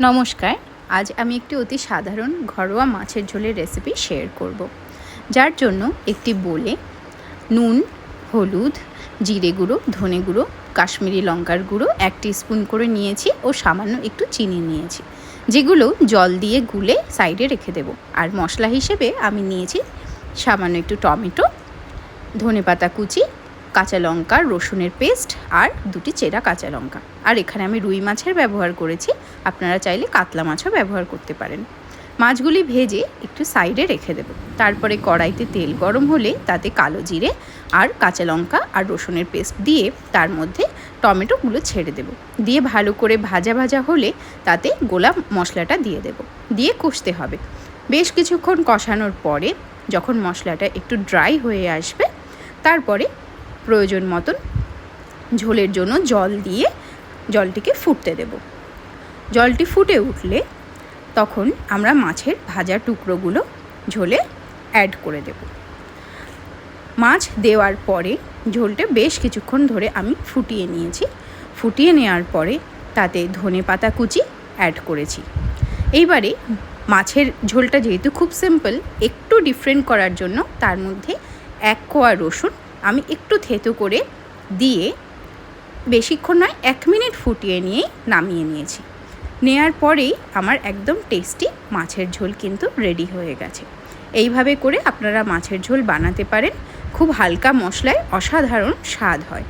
নমস্কার। আজ আমি একটি অতি সাধারণ ঘরোয়া মাছের ঝোলের রেসিপি শেয়ার করব, যার জন্য একটি বোলে নুন, হলুদ, জিরে গুঁড়ো, ধনে গুঁড়ো, কাশ্মীরি লঙ্কার গুঁড়ো 1 টিস্পুন করে নিয়েছি ও সামান্য একটু চিনি নিয়েছি, যেগুলো জল দিয়ে গুলে সাইডে রেখে দেব। আর মশলা হিসেবে আমি নিয়েছি সামান্য একটু টমেটো, ধনেপাতা কুচি, কাঁচা লঙ্কা, রসুনের পেস্ট আর 2টি চেরা কাঁচা লঙ্কা। আর এখানে আমি রুই মাছের ব্যবহার করেছি, আপনারা চাইলে কাতলা মাছও ব্যবহার করতে পারেন। মাছগুলি ভেজে একটু সাইডে রেখে দেব। তারপরে কড়াইতে তেল গরম হলে তাতে কালো জিরে আর কাঁচা লঙ্কা আর রসুনের পেস্ট দিয়ে তার মধ্যে টমেটোগুলো ছেড়ে দেব। দিয়ে ভালো করে ভাজা ভাজা হলে তাতে গোলা মশলাটা দিয়ে দেব, দিয়ে কষতে হবে। বেশ কিছুক্ষণ কষানোর পরে যখন মশলাটা একটু ড্রাই হয়ে আসবে, তারপরে প্রয়োজন মতন ঝোলের জন্য জল দিয়ে জলটিকে ফুটতে দেব। জলটি ফুটে উঠলে তখন আমরা মাছের ভাজা টুকরোগুলো ঝোলে অ্যাড করে দেব। মাছ দেওয়ার পরে ঝোলটা বেশ কিছুক্ষণ ধরে আমি ফুটিয়ে নিয়েছি। ফুটিয়ে নেওয়ার পরে তাতে ধনেপাতা কুচি অ্যাড করেছি। এইবারে মাছের ঝোলটা যেহেতু খুব সিম্পল, একটু ডিফারেন্ট করার জন্য তার মধ্যে 1 কোয়া রসুন আমি একটু থেতো করে দিয়ে বেশিক্ষণ নয় 1 মিনিট ফুটিয়ে নিয়ে নামিয়ে নিয়েছি। নেয়ার পরেই আমার একদম টেস্টি মাছের ঝোল কিন্তু রেডি হয়ে গেছে। এইভাবে করে আপনারা মাছের ঝোল বানাতে পারেন, খুব হালকা মশলায় অসাধারণ স্বাদ হয়।